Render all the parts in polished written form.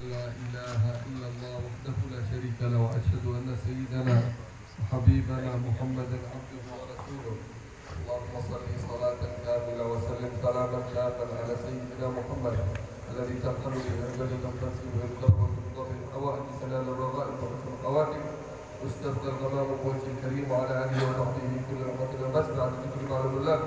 لا إله إلا الله وحده لا شريك له وأشهد أن سيدنا وحبيبنا محمدا عبده ورسوله. اللهم صل صلاة كاملة وسلم سلاما شافا على سيدنا محمد الذي تنحل به الجنة تنتسب به الكرب وتنضب الحوائج سلال الرغائب وحسن الخواتم واستبقى الغمام بوجه الكريم وعلى آله وصحبه كل أمة المسجد على ذكر معلوم الله.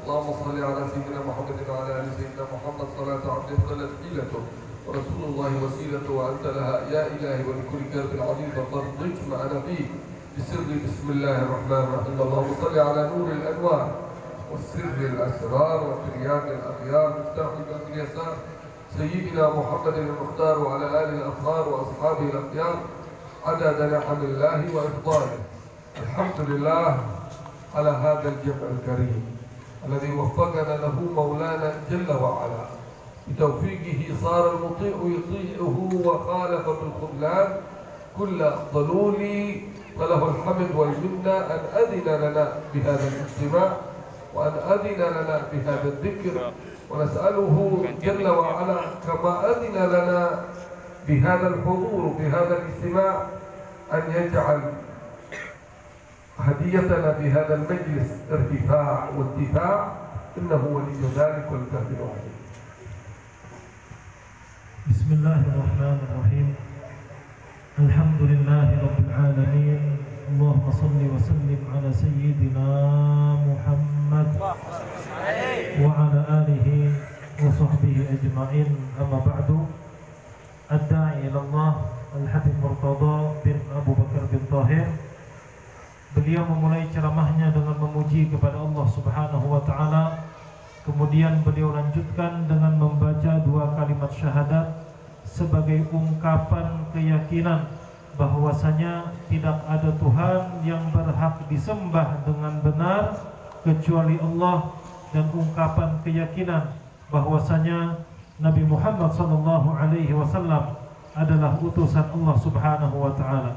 اللهم صل على سيدنا محمد وعلى آل سيدنا محمد صلاة عبد قلت حيلته ورسول الله وسيلته وأنت لها يا إلهي ولكل كرب عظيم فارضج معنا فيه بسر بسم الله الرحمن الرحيم. اللهم صل على نور الأنوار والسر الأسرار وترياق الأخيار مفتاح باب اليسار سيدنا محمد المختار وعلى آله الأطهار وأصحابه الأخيار عدد نعم الله وإفضاله. الحمد لله على هذا الجمع الكريم الذي وفقنا له مولانا جل وعلا بتوفيقه صار المطيع يطيعه وخالف بالخذلان كل ضلول فله الحمد والمنة أن أذن لنا بهذا الاجتماع وأن أذن لنا بهذا الذكر ونسأله جل وعلا كما أذن لنا بهذا الحضور بهذا الاجتماع أن يجعل هديتنا في هذا المجلس ارتفاع واتفاع إنه ولي ذلك والقادر عليه. بسم الله الرحمن الرحيم. الحمد لله رب العالمين. اللهم صل وسلم على سيدنا محمد وعلى آله وصحبه أجمعين. أما بعد، الداعي إلى الله Al-Habib Murtada bin Abu Bakar bin Tahir, beliau memulai ceramahnya dengan memuji kepada Allah Subhanahu wa taala. Kemudian beliau lanjutkan dengan membaca dua kalimat syahadat sebagai ungkapan keyakinan bahwasanya tidak ada Tuhan yang berhak disembah dengan benar kecuali Allah, dan ungkapan keyakinan bahwasanya Nabi Muhammad SAW adalah utusan Allah Subhanahu wa taala.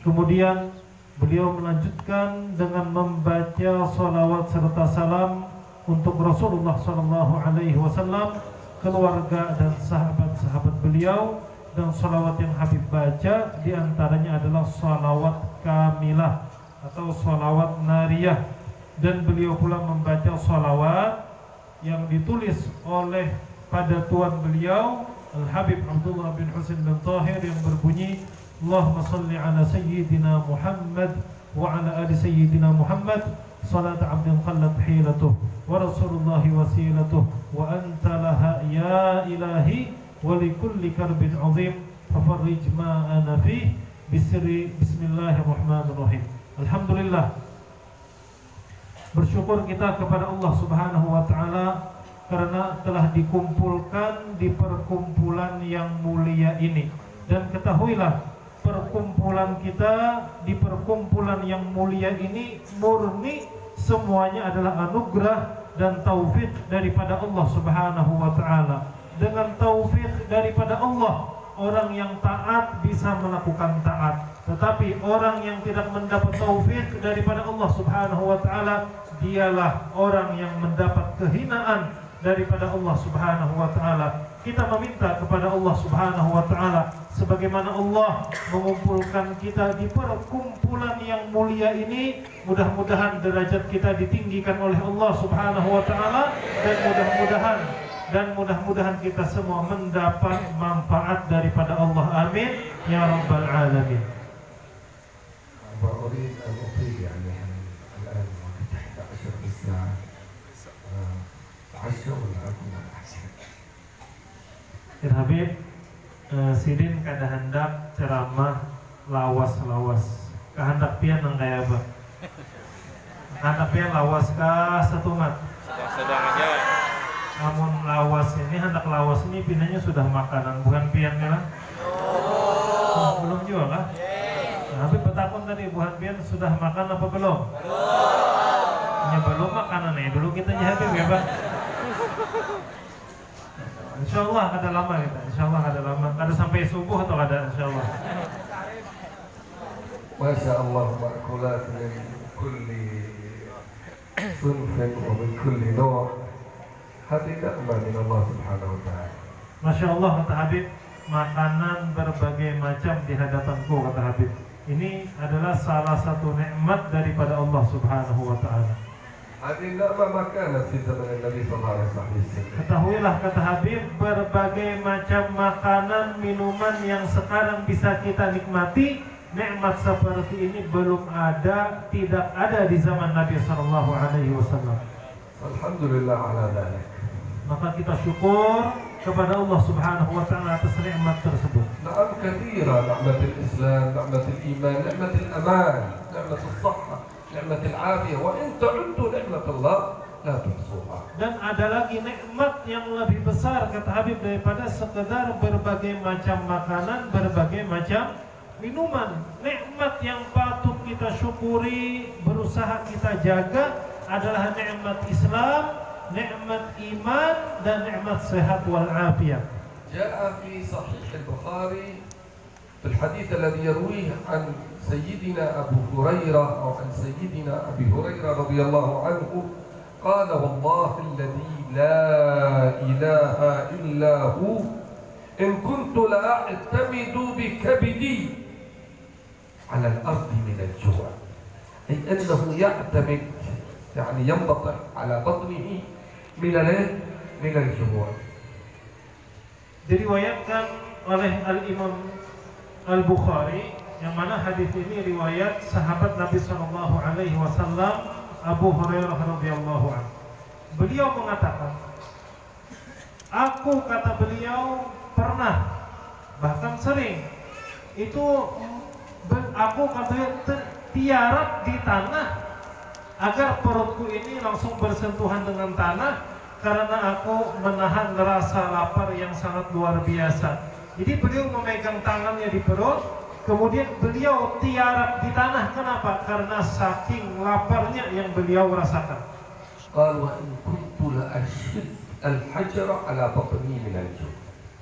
Kemudian beliau melanjutkan dengan membaca salawat serta salam untuk Rasulullah SAW, keluarga dan sahabat-sahabat beliau, dan salawat yang Habib baca diantaranya adalah salawat kamilah atau salawat nariyah, dan beliau pula membaca salawat yang ditulis oleh pada tuan beliau Al-Habib Abdullah bin Husain bin Tahir yang berbunyi Allahumma salli ala sayyidina Muhammad wa ala ali sayyidina Muhammad salat abdin qallat hilatuh wa rasulullahi wasilatuh wa anta laha ya ilahi wa likulli karbin azim fafarrij ma ana fih bisri bismillahirrahmanirrahim. Alhamdulillah, bersyukur kita kepada Allah Subhanahu wa taala karena telah dikumpulkan di perkumpulan yang mulia ini. Dan ketahuilah, perkumpulan kita di perkumpulan yang mulia ini murni semuanya adalah anugerah dan taufik daripada Allah Subhanahu wa taala. Dengan taufik daripada Allah, orang yang taat bisa melakukan taat. Tetapi orang yang tidak mendapat taufik daripada Allah Subhanahu wa taala, dialah orang yang mendapat kehinaan daripada Allah Subhanahu wa taala. Kita meminta kepada Allah Subhanahu wa taala sebagaimana Allah mengumpulkan kita di perkumpulan yang mulia ini, mudah-mudahan derajat kita ditinggikan oleh Allah Subhanahu wa taala, dan mudah-mudahan kita semua mendapat manfaat daripada Allah. Amin ya rabbal alamin. Habib Sidin kada hendak ceramah lawas-lawas. Kehendak pian nang kaya apa? Kehendak pian lawas kah setumat? Sedang aja. Namun lawas ini, hendak lawas ini pinanya sudah makanan, bukan pian kan? Belum juga kah? Habib bertakun tadi, bukan pian sudah makan apa belum? Ya belum makanan ya. Dulu kita Habib ya Pak. Insyaallah kada lama kita, insyaallah kada lama, kada sampai subuh atau kada insyaallah. Masya Allah, ma'kulat min kulli sunfin wa min kulli naw' hadi ni'mah min Allah subhanahu wa ta'ala. Masya Allah kata Habib, makanan berbagai macam di hadapanku, kata Habib. Ini adalah salah satu nikmat daripada Allah Subhanahu wa taala. هذه النعمة ما كانت في زمن النبي صلى الله عليه وسلم. Ketahuilah, kata Habib, berbagai macam makanan, minuman yang sekarang bisa kita nikmati, nikmat seperti ini belum ada, tidak ada di zaman Nabi sallallahu alaihi wasallam. Alhamdulillah ala dhalik. Maka kita syukur kepada Allah Subhanahu wa taala atas nikmat tersebut. نعم كثيرة، نعمة الإسلام، نعمة الإيمان، نعمة الأمان، نعمة الصحة، نعمة العافية، وإن تعدوا نعمة الله لا تحصوها. Dan ada lagi nikmat yang lebih besar, kata Habib, daripada sekedar berbagai macam makanan, berbagai macam minuman. Nikmat yang patut kita syukuri, berusaha kita jaga adalah nikmat Islam, nikmat iman, dan nikmat sehat wal afiyah. جاء في صحيح البخاري في الحديث الذي يرويه عن سيدنا أبو هريرة أو عن سيدنا أبي هريرة رضي الله عنه قال والله الذي لا إله إلا هو إن كنت لأعتمد بكبدي على الأرض من الجوع، أي أنه يعتمد يعني ينبطح على بطنه من الجوع. Diriwayatkan oleh Al-Imam Al-Bukhari, yang mana hadis ini riwayat sahabat Nabi sallallahu alaihi wasallam Abu Hurairah radhiyallahu anhu. Beliau mengatakan, aku, kata beliau, pernah, bahkan sering itu aku, katanya, tiarap di tanah agar perutku ini langsung bersentuhan dengan tanah, karena aku menahan rasa lapar yang sangat luar biasa. Jadi beliau memegang tangannya di perut, kemudian beliau tiarap di tanah. Kenapa? Karena saking laparnya yang beliau rasakan. قال وإن كنت لأشد الحجر على بطني من الجوع.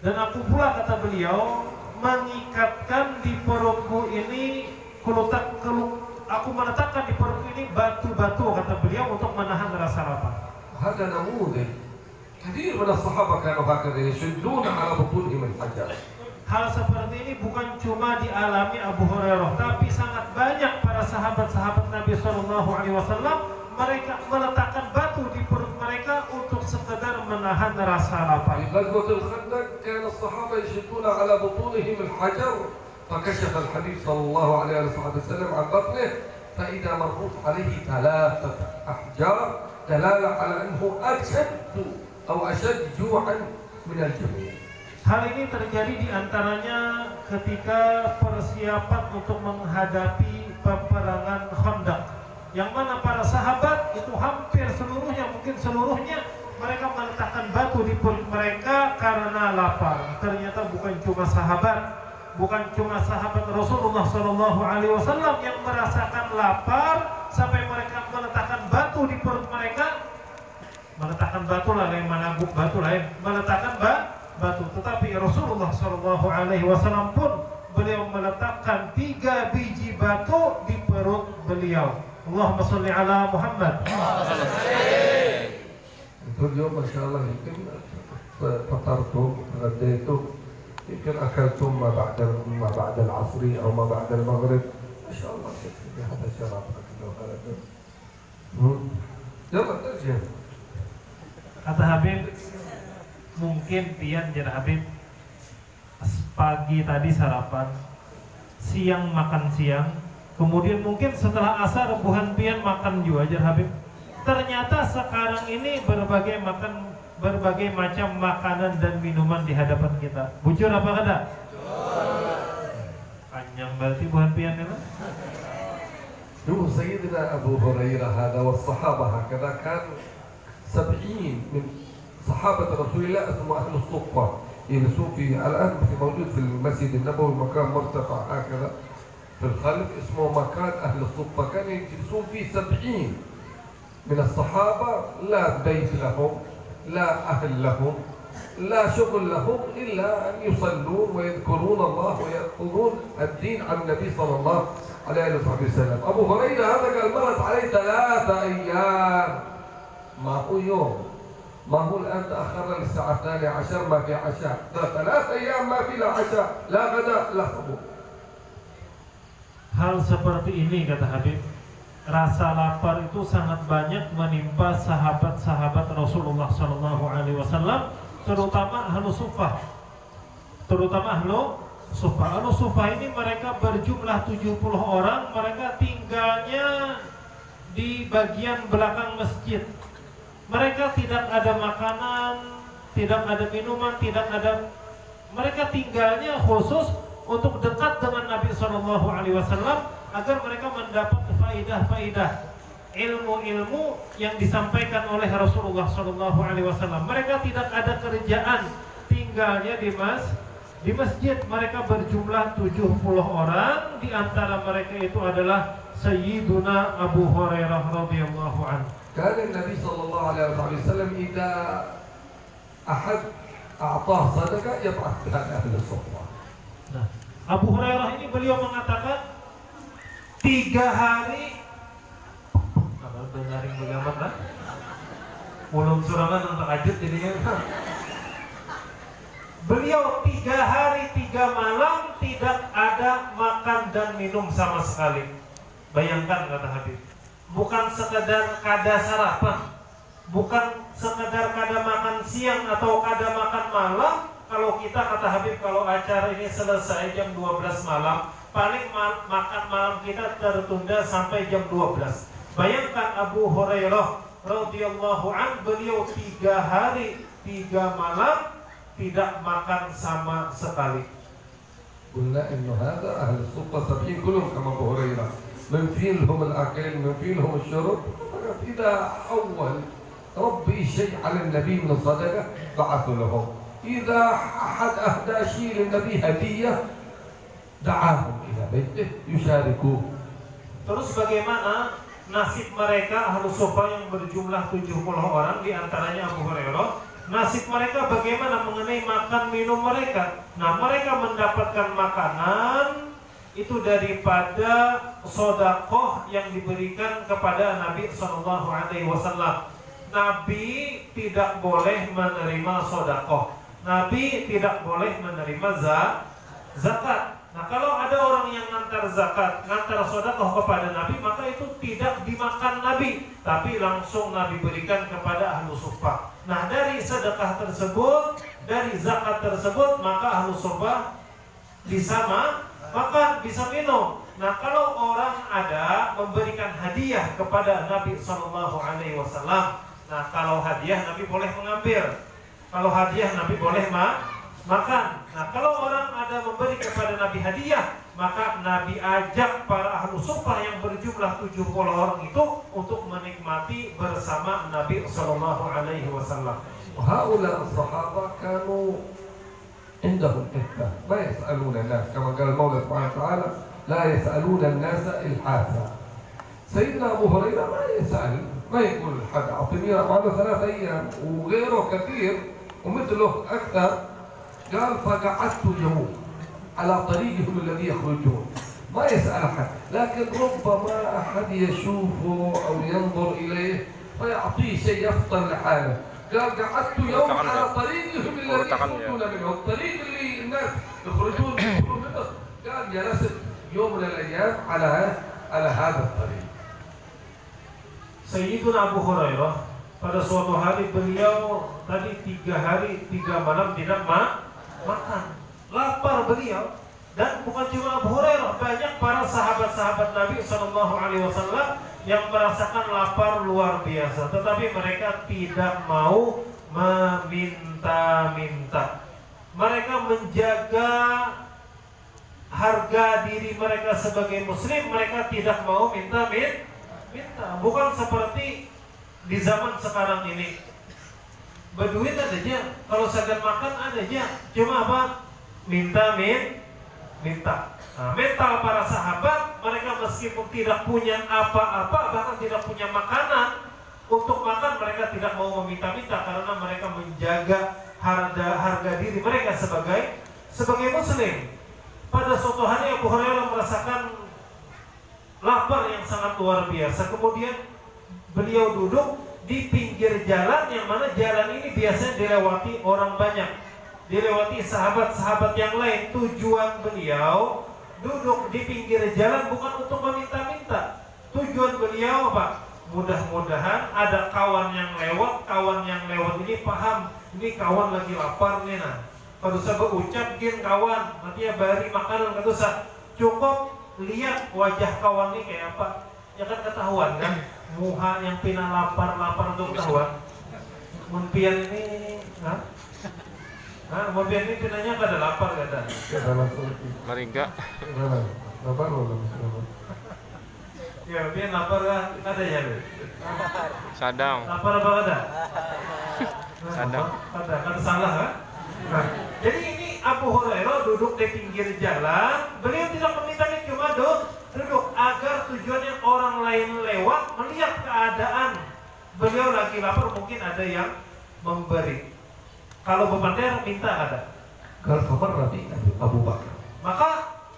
Dan aku pula, kata beliau, mengikatkan di perutku ini, aku meletakkan di perutku ini batu-batu, kata beliau, untuk menahan rasa lapar. هذا نموذج كثير من الصحابة كانوا هكذا يشدون على بطونهم الحجر. Hal seperti ini bukan cuma dialami Abu Hurairah, tapi sangat banyak para sahabat-sahabat Nabi SAW. Mereka meletakkan batu di perut mereka untuk sekedar menahan rasa lapar. في غزوة الخندق كان الصحابة يشدون على بطونهم الحجر فكشف الحبيب صلى الله عليه وسلم عن بطنه فإذا مربوط عليه 3 أحجار دلالة على أنه أشد جوعا من الجميع. Hal ini terjadi di antaranya ketika persiapan untuk menghadapi peperangan Khandaq, yang mana para sahabat itu hampir seluruhnya, mungkin seluruhnya, mereka meletakkan batu di perut mereka karena lapar. Ternyata bukan cuma sahabat Rasulullah SAW yang merasakan lapar sampai mereka meletakkan batu di perut mereka. Meletakkan batu lah, yang menabuk batu lah, meletakkan batu. Tetapi Rasulullah SAW pun beliau meletakkan 3 biji batu di perut beliau. Allahumma salli ala Muhammad. اليوم ما شاء الله يمكن فطرتم غديتم يمكن أكلتم ما بعد العصر أو ما بعد المغرب ما شاء الله في هذا الشراب يلا ترجع. Kata Habib, mungkin pian jar Habib, pagi tadi sarapan, siang makan siang, kemudian mungkin setelah asar buhan pian makan juga jar Habib. Ternyata sekarang ini berbagai macam makanan dan minuman di hadapan kita. Bujur apa kada? Panjang berarti buhan pian itu. شوف سيدنا أبو هريرة هذا والصحابة هكذا كان 70 من صحابة رسول الله اسمه أهل الصفة، يجلسون في الآن موجود في المسجد النبوي مكان مرتفع هكذا في الخلف اسمه مكان أهل الصفة، كان يجلسون فيه 70 من الصحابة، لا بيت لهم لا أهل لهم لا شغل لهم إلا أن يصلون ويذكرون الله ويأخذون الدين عن النبي صلى الله عليه وسلم. أبو هريرة هذا قال مرت عليه 3 أيام، ما هو يوم ما هو الآن تأخرنا للساعة 12 ما في عشاء، 3 أيام ما في لا عشاء لا غداء لا سحور. Hal seperti ini kata Habib, rasa lapar itu sangat banyak menimpa sahabat-sahabat Rasulullah SAW, terutama ahlu sufah. Ahlu sufah ini mereka berjumlah 70 orang, mereka tinggalnya di bagian belakang masjid. Mereka tidak ada makanan, tidak ada minuman, mereka tinggalnya khusus untuk dekat dengan Nabi SAW agar mereka mendapat faidah-faidah ilmu-ilmu yang disampaikan oleh Rasulullah SAW. Mereka tidak ada kerjaan, tinggalnya di masjid. Mereka berjumlah 70 orang. Di antara mereka itu adalah Sayyiduna Abu Hurairah radhiyallahu anhu. كان النبي صلى الله عليه وسلم إذا أحد أعطاه صدقة يبعث بها أهل الصفة. Nah, Abu Hurairah ini beliau mengatakan 3 hari. Kalau dengarin bagaimana lah? Ulum surangan untuk ajut jadinya. Beliau 3 hari 3 malam tidak ada makan dan minum sama sekali. Bayangkan kata Habib, bukan sekedar kada sarapan, bukan sekedar kada makan siang atau kada makan malam. Kalau kita kata Habib, kalau acara ini selesai jam 12 malam, paling makan malam kita tertunda sampai jam 12. Bayangkan Abu Hurairah radhiyallahu an, beliau 3 hari 3 malam tidak makan sama sekali. قلنا إنه هذا أهل الصفة السبعين كلهم كما أبو هريرة، من فين لهم الأكل من فين لهم الشرب. إذا أول ربي شيء على النبي من صدقة بعثوا لهم. إذا أحد أهدى شيء للنبي هدية دعاهم إلى بيته يشاركوه. Terus bagaimana nasib mereka ahlu sufa yang berjumlah 70 orang, di antaranya Abu Hurairah? Nasib mereka bagaimana mengenai makan minum mereka? Nah, mereka mendapatkan makanan itu daripada sodakoh yang diberikan kepada Nabi SAW. Nabi tidak boleh menerima sodakoh. Nabi tidak boleh menerima zakat. Nah, kalau ada orang yang ngantar zakat, ngantar sodakoh kepada Nabi, maka itu tidak dimakan Nabi, tapi langsung Nabi berikan kepada ahlu suffah. Nah, dari sedekah tersebut, dari zakat tersebut, maka ahlu suffah bisa makan, bisa minum. Nah, kalau orang ada memberikan hadiah kepada Nabi SAW, nah kalau hadiah Nabi boleh mengambil, kalau hadiah Nabi boleh makan. Nah, kalau orang ada memberi kepada Nabi hadiah, maka Nabi ajak para ahlu suffah yang berjumlah 70 orang itu untuk menikmati bersama Nabi SAW. وهؤلاء الصحابة كانوا عندهم حكمة ما يسألون الناس كما قال المولى سبحانه وتعالى لا يسألون الناس إلحافا. سيدنا أبو هريرة ما يسأل، ما يقول حد أعطيني بعد 3 أيام، وغيره كثير ومثله أكثر. قال فقعدت يوم على طريقهم الذي يخرجون، ما يسأل أحد، لكن ربما أحد يشوفه أو ينظر إليه فيعطيه شيء يفطن لحاله. قال قعدت يوم على طريقهم الذي يخرجون منه، الطريق اللي الناس يخرجون منه. قال جلست يوم من الأيام على هذا الطريق. Sayyiduna Abu Hurairah pada suatu hari beliau tadi 3 hari 3 malam tidak makan, lapar beliau. Dan bukan cuma Abu Hurairah, banyak para sahabat-sahabat Nabi SAW yang merasakan lapar luar biasa, tetapi mereka tidak mau meminta-minta. Mereka menjaga harga diri mereka sebagai muslim, mereka tidak mau minta. Bukan seperti di zaman sekarang ini, berduit ada aja, kalau sedang makan ada aja, cuma apa? Minta. Nah, mental para sahabat, mereka meskipun tidak punya apa-apa, bahkan tidak punya makanan untuk makan, mereka tidak mau meminta-minta karena mereka menjaga harga diri mereka sebagai muslim. Pada suatu hari Abu Hurairah merasakan lapar yang sangat luar biasa. Kemudian beliau duduk di pinggir jalan, yang mana jalan ini biasanya dilewati orang banyak, dilewati sahabat-sahabat yang lain. Tujuan beliau duduk di pinggir jalan bukan untuk meminta-minta. Tujuan beliau apa? Mudah-mudahan ada kawan yang lewat ini paham, ini kawan lagi lapar nih, nah kalau saya berucap gin kawan nanti ya bari makanan, kata saya cukup lihat wajah kawan ini kayak apa, ya kan ketahuan kan, muha yang pina lapar untuk ketahuan. Mumpian ini, Mumpian ini pinanya kada lapar kada. Mari enggak. Lapar loh. Ya, Mumpian lapar kan kada ya. Sadang. Lapar apa kada? Sadang. Kada salah kan? Nah, jadi ini Abu Hurairah duduk di pinggir jalan. Beliau tidak meminta, cuma duduk agar tujuannya orang lain lewat melihat keadaan beliau lagi lapar, mungkin ada yang memberi. Kalau bebandir minta ada. Kalau kamar Nabi Abu Bakar. Maka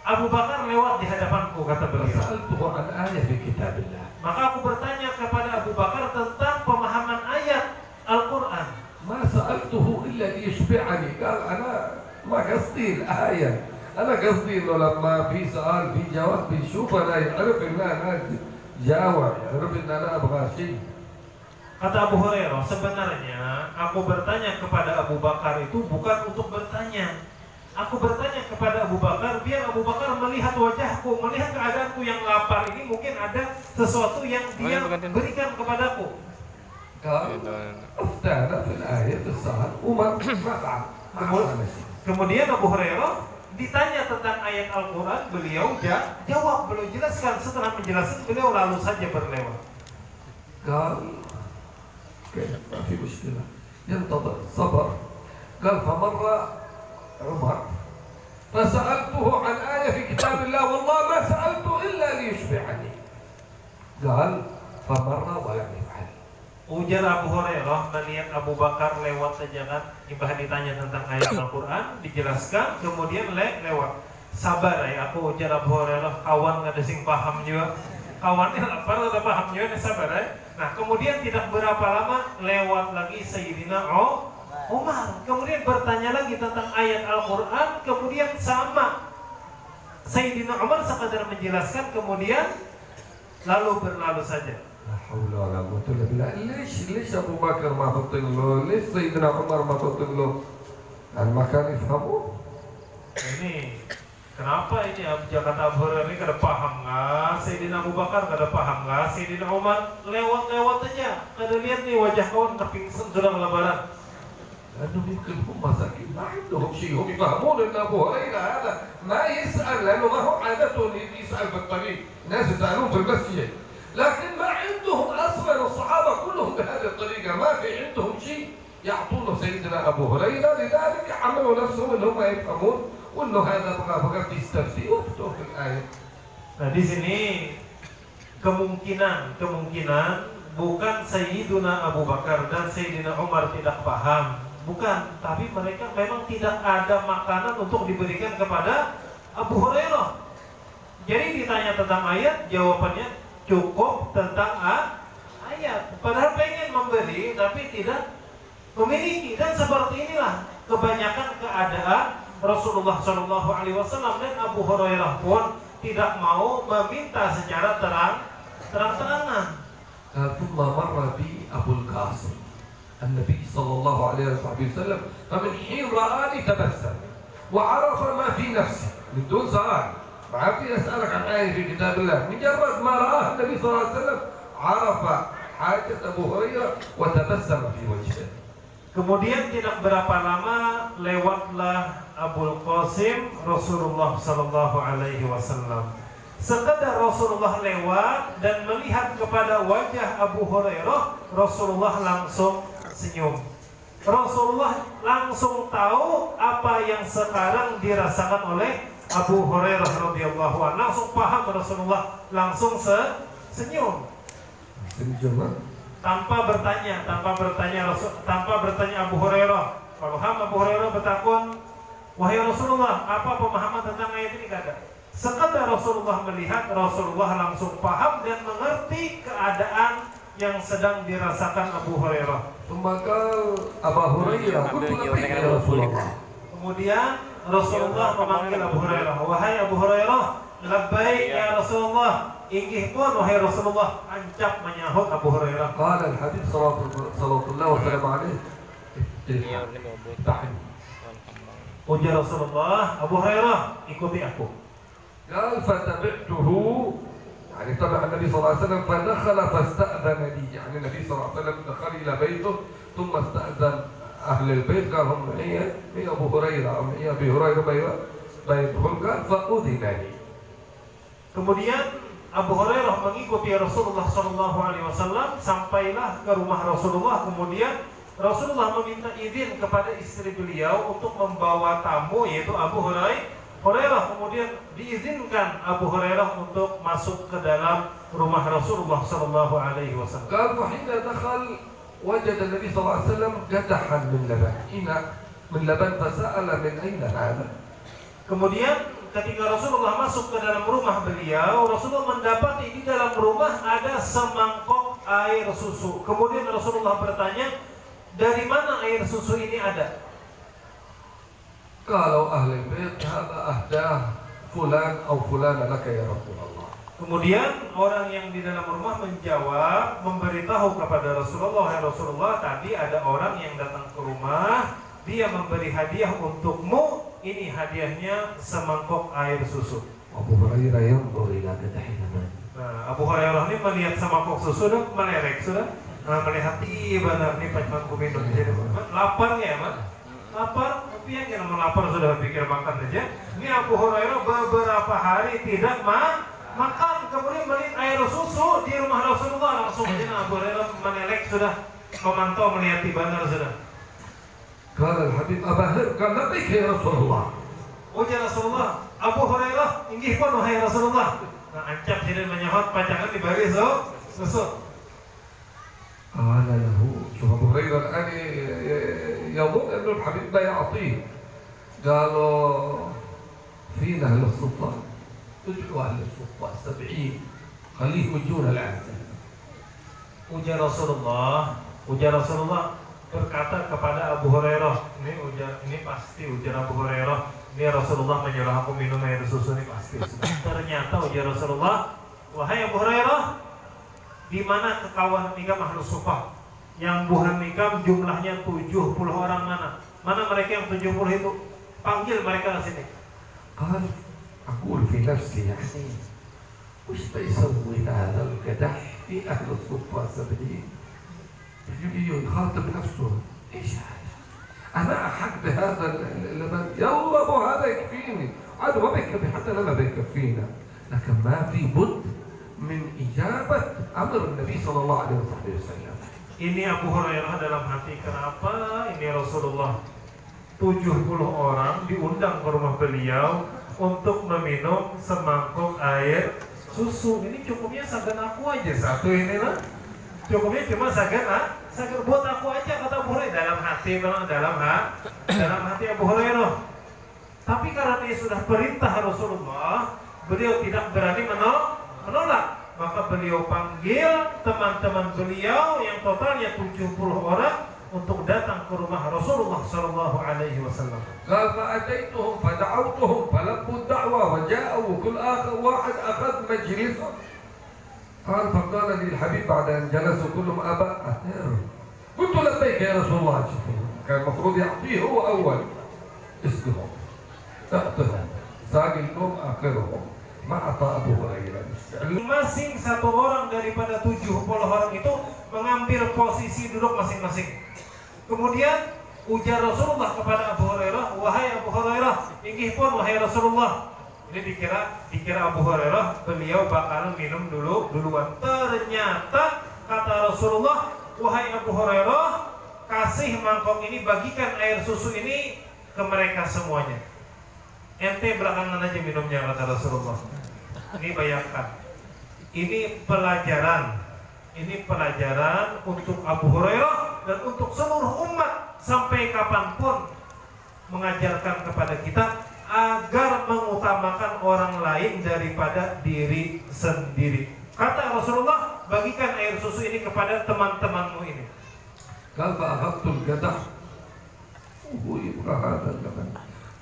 Abu Bakar lewat di hadapanku, kata beliau. Sa'altuhu an ayat fi kitabillah. Maka aku bertanya kepada Abu Bakar tentang pemahaman ayat Al-Quran. ما سألته إلا ليشبعني. قال أنا ما قصدي الآية، أنا قصدي إنه لما في سؤال في جواب بيشوف أنا يعرف إن أنا جاوب، يعرف إن أنا أبغى شيء. Kata Abu Hurairah, sebenarnya aku bertanya kepada Abu Bakar itu bukan untuk bertanya. Aku bertanya kepada Abu Bakar biar Abu Bakar melihat wajahku, melihat keadaanku yang lapar ini, mungkin ada sesuatu yang dia berikan kepadaku. أفتانا في الآية السؤال وما Kemudian Abu Hurairah ditanya tentang ayat Al-Quran, beliau jawab, beliau jelaskan. Setelah menjelaskan, beliau lalu saja berlewat. قال ما في مشكلة ينتظر صبر. قال فمر عمر فسألته عن آية في كتاب الله والله ما سألته إلا ليشبعني. قال فمر ولم يفعل. Ujar Abu Hurairah melihat Abu Bakar lewat saja kan, Ibah ditanya tentang ayat Al-Quran, dijelaskan, kemudian lewat. Sabar ya, aku ujar Abu Hurairah, kawan nggak ada sing paham juga. Kawannya lapar ada paham juga, sabar ya. Nah kemudian tidak berapa lama lewat lagi Sayyidina Umar, kemudian bertanya lagi tentang ayat Al-Quran, kemudian sama Sayyidina Umar sekadar menjelaskan, kemudian lalu berlalu saja. لا حول ولا قوة إلا بالله. ليش أبو بكر ما فطن له؟ ليش سيدنا عمر ما فطن له؟ ما كان يفهمون. Ini kenapa ini Jakarta Abu Hurairah ini kada paham nggak? Sayyidina Abu Bakar kada paham nggak? Sayyidina Umar lewat aja, kada lihat nih wajah kawan kepingsan sudah lebaran. لأنهم يمكن هم مساكين ما عندهم شيء، هم يفهمون أن أبو هريرة هذا ما يسأل لأنه ما هو عادته يسأل في الطريق، الناس يسألون في المسجد. لكن ما عندهم أصلا الصحابة كلهم بهذه الطريقة، ما في عندهم شيء يعطونه سيدنا أبو هريرة، لذلك عملوا نفسهم أنهم يفهمون وأنه هذا فقط يستفتي وفتوا في الآية. Nah di sini kemungkinan bukan Sayyiduna Abu Bakar dan Sayyidina Umar tidak paham, bukan, tapi mereka memang tidak ada makanan untuk diberikan kepada Abu Hurairah. Jadi ditanya tentang ayat, jawabannya cukup tentang ayat. Padahal pengen memberi tapi tidak memiliki. Dan seperti inilah kebanyakan keadaan Rasulullah SAW, dan Abu Hurairah pun tidak mau meminta secara terang-terangan. ثم مر بي أبو القاسم النبي صلى الله عليه وسلم، فمن حين رآني تبسم وعرف ما في نفسي من دون سؤال. ما في أسألك عن آية في كتاب الله، مجرد ما رآه النبي صلى الله عليه وسلم عرف حاجة أبو هريرة وتبسم في وجهه. Kemudian tidak berapa lama lewatlah Abul Qasim Rasulullah Sallallahu Alaihi Wasallam. Sekadar Rasulullah lewat dan melihat kepada wajah Abu Hurairah, Rasulullah langsung senyum. Rasulullah langsung tahu apa yang sekarang dirasakan oleh Abu Hurairah radhiyallahu anhu. Langsung paham Rasulullah, langsung senyum. Tanpa bertanya Abu Hurairah. Kalau Abu Hurairah bertakun, wahai Rasulullah, apa pemahaman tentang ayat ini? Kada. Sekadar Rasulullah melihat, Rasulullah langsung paham dan mengerti keadaan yang sedang dirasakan Abu Hurairah. ثم قال أبا هريرة قلت لبيك يا رسول الله. Kemudian Rasulullah memanggil Abu Hurairah, wahai Abu Hurairah, labbaik ya Rasulullah. Inggih pun wahai Rasulullah, ancap menyahut Abu Hurairah. قال الحبيب صلوات الله وسلامه عليه اتحد. Ujar Rasulullah, Abu Hurairah, ikuti aku. قال فتبعته يعني تبع النبي صلى الله عليه وسلم فدخل فاستأذن لي يعني النبي صلى الله عليه وسلم دخل إلى بيته ثم استأذن أهل البيت قال هم هي أبو هريرة أو هي أبي هريرة بيدخل قال فأذن لي. Kemudian Abu Hurairah mengikuti Rasulullah SAW sampailah ke rumah Rasulullah. Kemudian Rasulullah meminta izin kepada istri beliau untuk membawa tamu yaitu Abu Hurairah. Kemudian diizinkan Abu Hurairah untuk masuk ke dalam rumah Rasulullah SAW. قال فحين دخل وجد النبي صلى الله عليه وسلم قدحا من لبن إناء من لبن فسأل من أين هذا. Kemudian ketika Rasulullah masuk ke dalam rumah beliau, Rasulullah mendapati di dalam rumah ada semangkok air susu. Kemudian Rasulullah bertanya, dari mana air susu ini ada? قالوا أهل البيت هذا أهداه فلان أو فلانة لك يا رسول الله. Kemudian orang yang di dalam rumah menjawab, memberitahu kepada Rasulullah, ya Rasulullah, tadi ada orang yang datang ke rumah, dia memberi hadiah untukmu. Ini hadiahnya semangkok air susu. Abu Hurairah yanzur ila qadahin man. Nah, Abu Hurairah ini melihat semangkok susu dan melerek sudah. Nah, melihat benar nih pacaman ku minum jadi lapar ya, Mas. Lapar, tapi yang kira lapar sudah pikir makan aja. Ini Abu Hurairah beberapa hari tidak makan, kemudian melihat air susu di rumah Rasulullah, langsung aja Abu Hurairah menelek sudah, memantau melihat benar sudah. قال الحبيب أبا هريرة قال لبيك يا رسول الله. Ujar Rasulullah, Abu Hurairah, inggih pun wahai Rasulullah. Nah, ancap jadi menyahut pacangan di bari susu. قال له شوف أبو هريرة الآن يظن أنه الحبيب لا يعطيه. قالوا فينا أهل السلطان ادعوا أهل السلطان 70 خليه يجون الآن. Ujar Rasulullah berkata kepada Abu Hurairah, ini pasti ujar Abu Hurairah, ini Rasulullah menyuruh aku minum air susu ini pasti. Ternyata ujar Rasulullah, wahai Abu Hurairah, di mana kekawan nikam Ahlus Suffah yang buhan nikam jumlahnya 70 orang mana mereka yang 70 itu, panggil mereka ke sini. قال أقول في نفسي يعني وش بيسوي هذا القدح في أهل الصفة 70 يجي يخاطب نفسه ايش هذا؟ انا احق بهذا اللبن يلا ابو هذا يكفيني عاد ما بيكفي حتى لما بيكفينا لكن ما في بد من اجابه امر النبي صلى الله عليه وسلم. Ini Abu Hurairah dalam hati, kenapa ini Rasulullah 70 orang diundang ke rumah beliau untuk meminum semangkuk air susu. Ini cukupnya sagan aku aja satu ini lah. Cukupnya cuma sagan buat aku aja, kata Abu Hurairah dalam hati Abu Hurairah. Tapi karena dia sudah perintah Rasulullah, beliau tidak berani menolak. Maka beliau panggil teman-teman beliau yang totalnya 70 orang untuk datang ke rumah Rasulullah sallallahu alaihi wasallam. قال فأتيتهم فدعوتهم فلبوا الدعوة وجاءوا كل آخر واحد أخذ مجلسه. قال فقال لي الحبيب بعد أن جلسوا كلهم أبا قلت لبيك يا رسول الله. كان المفروض يعطيه هو أول اسمهم أعطهم ساق النوم آخرهم ما أعطى أبو هريرة. Masing satu orang daripada 70 orang itu mengambil posisi duduk masing-masing. Kemudian ujar Rasulullah kepada Abu Hurairah, wahai Abu Hurairah, inggih pun wahai Rasulullah. Ini dikira Abu Hurairah beliau bakal minum duluan. Ternyata kata Rasulullah, wahai Abu Hurairah, kasih mangkok ini, bagikan air susu ini ke mereka semuanya. Ente belakangan aja minumnya, kata Rasulullah. Ini bayangkan, ini pelajaran untuk Abu Hurairah dan untuk seluruh umat sampai kapanpun, mengajarkan kepada kita agar mengutamakan orang lain daripada diri sendiri. Kata Rasulullah, bagikan air susu ini kepada teman-temanmu ini. قال فأخذت القدح وهو يبقى هذا اللبن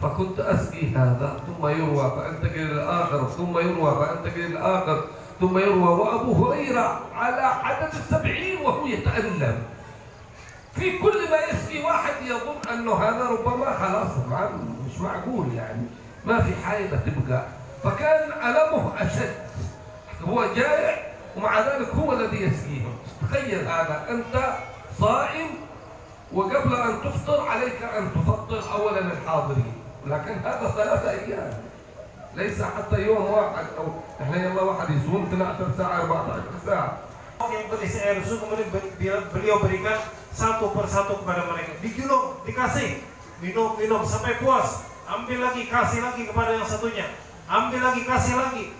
فكنت أسقي هذا ثم يروى فأنتقل إلى الآخر ثم يروى فأنتقل إلى الآخر ثم يروى وأبو هريرة على عدد 70 وهو يتألم في كل ما يسقي واحد يظن أنه هذا ربما خلاص مش معقول يعني ما في حاجة تبقى فكان ألمه أشد هو جائع ومع ذلك هو الذي يسقيهم تخيل هذا أنت صائم وقبل أن تفطر عليك أن تفطر أولا الحاضرين لكن هذا 3 أيام ليس حتى يوم واحد أو إحنا يلا واحد يصوم 12 ساعة 14 ساعة Yang berisi air susu kemudian beliau berikan satu persatu kepada mereka. Digulung, dikasih, minum sampai puas. Ambil lagi, kasih lagi kepada yang satunya. Ambil lagi, kasih lagi.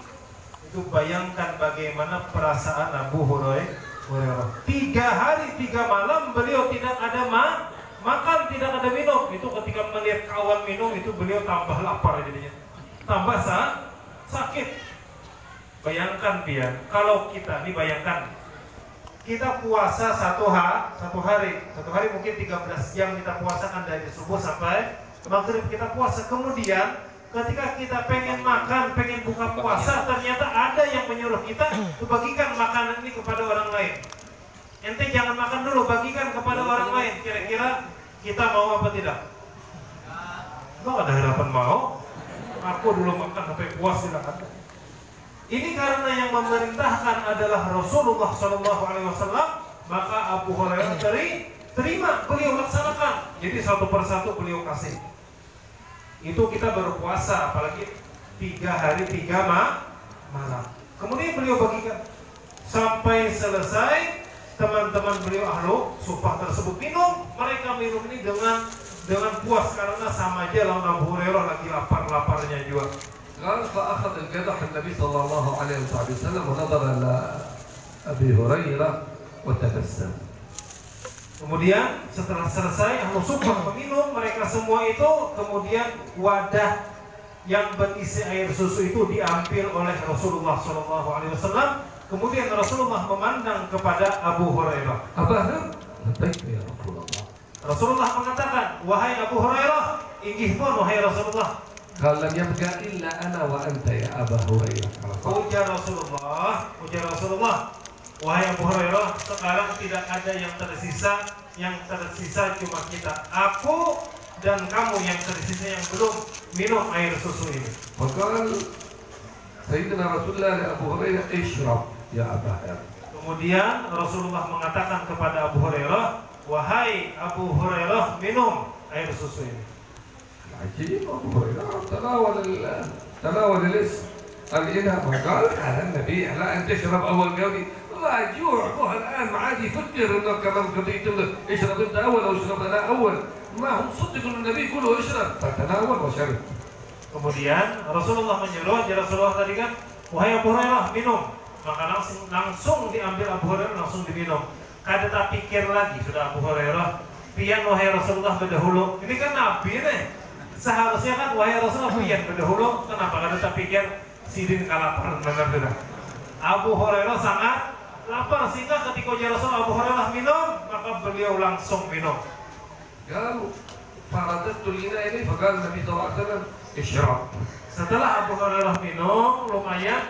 Itu bayangkan bagaimana perasaan Abu Hurairah. 3 hari 3 malam beliau tidak ada makan, tidak ada minum. Itu ketika melihat kawan minum itu beliau tambah lapar jadinya, tambah sakit. Bayangkan dia, kalau kita nih bayangkan kita puasa satu hari mungkin 13 jam kita puasakan dari subuh sampai maghrib kita puasa. Kemudian ketika kita pengen makan, pengen buka puasa, ternyata ada yang menyuruh kita bagikan makanan ini kepada orang lain. Ente jangan makan dulu, bagikan kepada orang lain. Kira-kira kita mau apa tidak? Nggak ada harapan mau. Aku dulu makan sampai puas silakan. Ini karena yang memerintahkan adalah Rasulullah SAW, maka Abu Hurairah terima, beliau laksanakan. Jadi satu persatu beliau kasih. Itu kita baru puasa, apalagi 3 hari 3 malam. Kemudian beliau bagikan sampai selesai. Teman-teman beliau ahlu sufah tersebut minum. Mereka minum ini dengan puas karena sama aja lawan Abu Hurairah lagi lapar-laparnya juga. قال فأخذ القدح النبي صلى الله عليه وسلم ونظر إلى أبي هريرة وتبسم. Kemudian setelah selesai ahlu sufah meminum, mereka semua itu kemudian wadah yang berisi air susu itu diambil oleh Rasulullah SAW. Kemudian Rasulullah memandang kepada Abu Hurairah. Ya Rasulullah. Rasulullah mengatakan, wahai Abu Hurairah, inggih pun wahai Rasulullah. قال لم يبقى إلا أنا وأنت يا أبا هريرة. Ujar Rasulullah, wahai Abu Hurairah, sekarang tidak ada yang tersisa cuma kita, aku dan kamu yang tersisa yang belum minum air susu ini. فقال سيدنا رسول الله لأبو هريرة اشرب يا أبا هريرة. Kemudian Rasulullah mengatakan kepada Abu Hurairah, wahai Abu Hurairah, minum air susu ini. عجيب أبو هريرة تناول الإناء فقال على النبي لا أن تشرب أول قولي والله جوع أبوها الآن ما عاد يفكر إنه كمان قضية اشرب أنت أول أو اشرب أنا أول ما هم صدقوا النبي كله اشرب فتناول وشرب. Kemudian Rasulullah menyuruh, Rasulullah tadi kan, wahai Abu Hurairah, minum. Maka langsung diambil Abu Hurairah, langsung diminum. Kada tak pikir lagi sudah Abu Hurairah, pian wahai Rasulullah berdahulu. Ini kan Nabi nih. Seharusnya kan wahai Rasulullah pian berdahulu. Kenapa kada tak pikir sidin kalaparan benar sudah. Abu Hurairah sangat lapar sehingga ketika Rasul Abu Hurairah minum, maka beliau langsung minum. قالوا فرددت الإناء إليه فقال النبي صلى الله عليه وسلم اشرب. Setelah Abu Hurairah minum lumayan